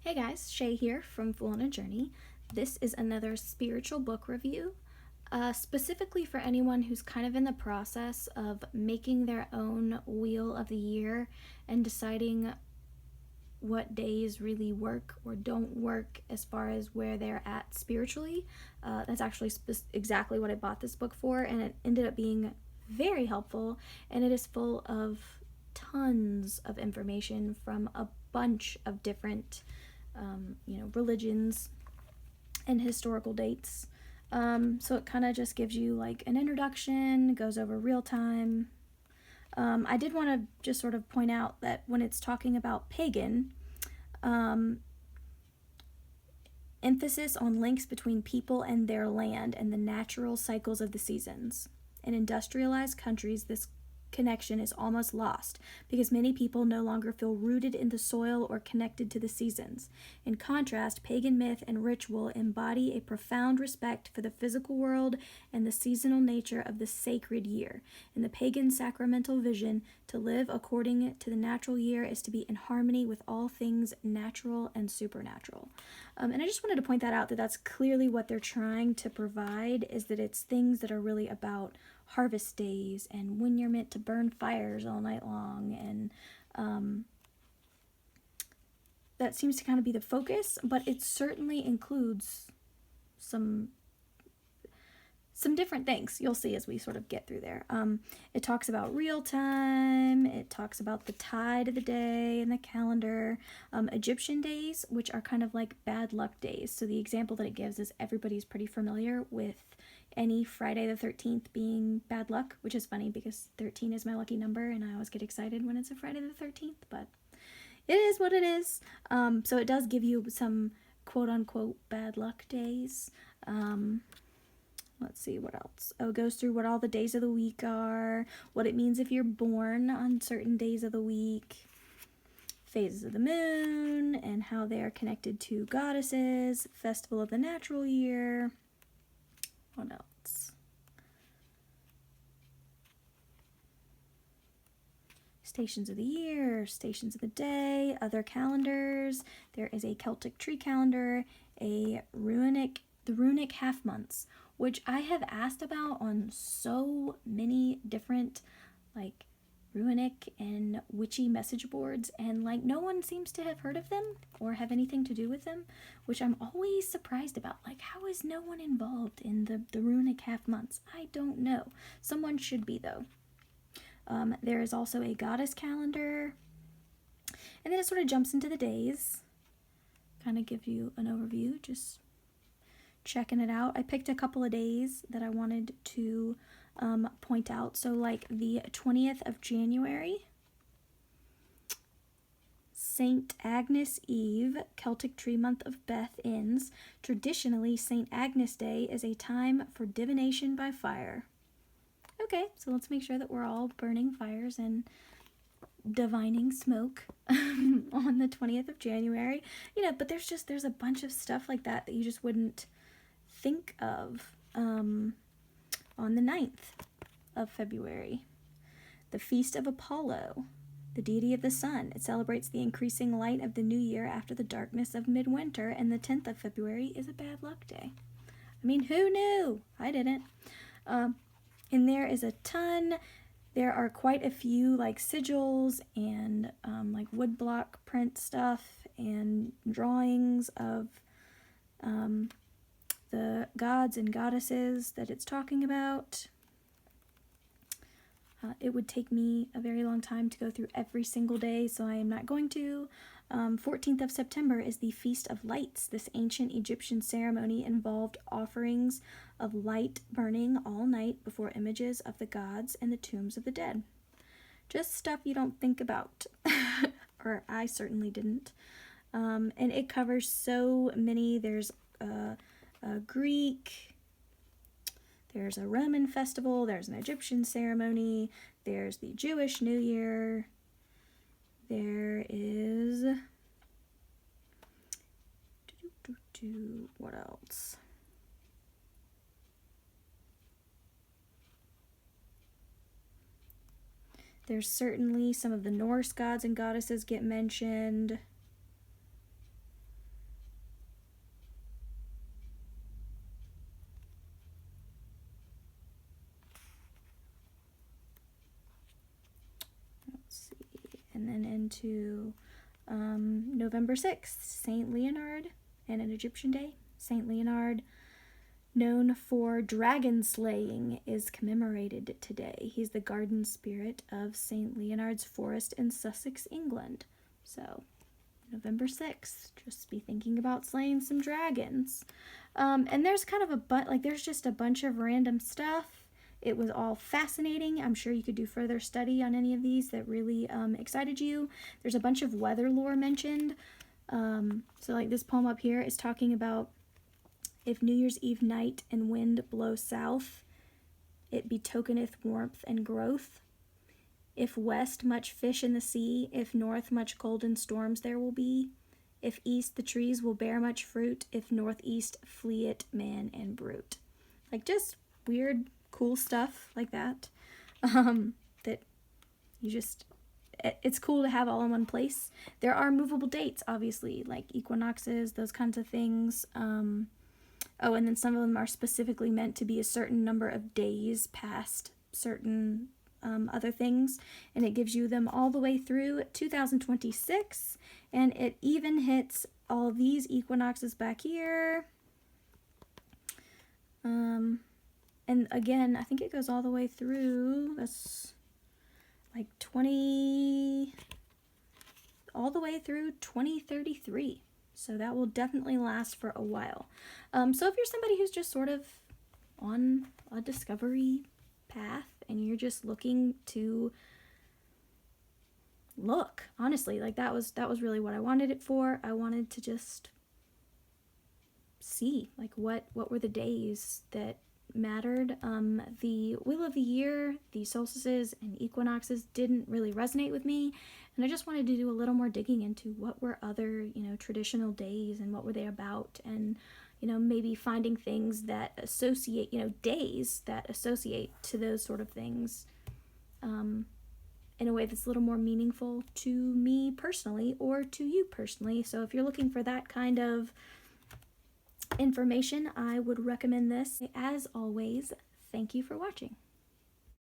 Hey guys, Shay here from Fool on a Journey. This is another spiritual book review, specifically for anyone who's kind of in the process of making their own wheel of the year and deciding what days really work or don't work as far as where they're at spiritually. That's actually exactly what I bought this book for, and it ended up being very helpful, and it is full of tons of information from a bunch of different religions and historical dates. So it kind of just gives you like an introduction, goes over real time. I did want to just sort of point out that when it's talking about pagan, emphasis on links between people and their land and the natural cycles of the seasons. In industrialized countries, this connection is almost lost because many people no longer feel rooted in the soil or connected to the seasons. In contrast, pagan myth and ritual embody a profound respect for the physical world and the seasonal nature of the sacred year. In the pagan sacramental vision, to live according to the natural year is to be in harmony with all things natural and supernatural. And I just wanted to point that out, that that's clearly what they're trying to provide, is that it's things that are really about harvest days and when you're meant to burn fires all night long, and that seems to kind of be the focus, but it certainly includes some different things you'll see as we sort of get through there. It talks about real time, it talks about the tide of the day and the calendar, Egyptian days, which are kind of like bad luck days. So the example that it gives is everybody's pretty familiar with any Friday the 13th being bad luck, which is funny because 13 is my lucky number and I always get excited when it's a Friday the 13th, but it is what it is. So it does give you some quote-unquote bad luck days. Let's see what else. Oh, it goes through what all the days of the week are, what it means if you're born on certain days of the week, phases of the moon, and how they are connected to goddesses, festival of the natural year. What else? Stations of the year, stations of the day, other calendars. There is a Celtic tree calendar, the runic half months, which I have asked about on so many different like runic and witchy message boards, and like no one seems to have heard of them or have anything to do with them, which I'm always surprised about. Like, how is no one involved in the runic half months? I don't know. Someone should be, though. There is also a goddess calendar, and then it sort of jumps into the days, kind of give you an overview, just checking it out. I picked a couple of days that I wanted to point out. So like the 20th of January, St. Agnes Eve, Celtic tree month of Beth ends. Traditionally, St. Agnes Day is a time for divination by fire. Okay, so let's make sure that we're all burning fires and divining smoke on the 20th of January. But there's a bunch of stuff like that you just wouldn't think of. On the 9th of February, the Feast of Apollo, the deity of the sun. It celebrates the increasing light of the new year after the darkness of midwinter, and the 10th of February is a bad luck day. I mean, who knew? I didn't. And there is a ton. There are quite a few like sigils and like woodblock print stuff and drawings of the gods and goddesses that it's talking about. It would take me a very long time to go through every single day, so I am not going to. 14th of September is the Feast of Lights. This ancient Egyptian ceremony involved offerings of light burning all night before images of the gods and the tombs of the dead. Just stuff you don't think about, or I certainly didn't. And it covers so many. There's a Greek, there's a Roman festival, there's an Egyptian ceremony, there's the Jewish New Year, there is, what else? There's certainly some of the Norse gods and goddesses get mentioned. and then into November 6th, Saint Leonard and an Egyptian day. Saint Leonard, known for dragon slaying, is commemorated today. He's the garden spirit of Saint Leonard's Forest in Sussex, England. So, November 6th, just be thinking about slaying some dragons. And there's kind of there's just a bunch of random stuff. It was all fascinating. I'm sure you could do further study on any of these that really excited you. There's a bunch of weather lore mentioned. So like this poem up here is talking about, if New Year's Eve night and wind blow south, it betokeneth warmth and growth. If west, much fish in the sea. If north, much golden storms there will be. If east, the trees will bear much fruit. If northeast, flee it man and brute. Like just weird, cool stuff like that. That you just, it's cool to have all in one place. There are movable dates, obviously, like equinoxes, those kinds of things. Oh, and then some of them are specifically meant to be a certain number of days past certain other things, and it gives you them all the way through 2026, and it even hits all of these equinoxes back here. And again, I think it goes all the way through, that's like all the way through 2033. So that will definitely last for a while. So if you're somebody who's just sort of on a discovery path and you're just looking to look, honestly, like that was really what I wanted it for. I wanted to just see like what were the days that mattered. The wheel of the year, the solstices and equinoxes didn't really resonate with me, and I just wanted to do a little more digging into what were other, traditional days and what were they about, and maybe finding things that associate, days that associate to those sort of things in a way that's a little more meaningful to me personally or to you personally. So if you're looking for that kind of information, I would recommend this. As always, thank you for watching.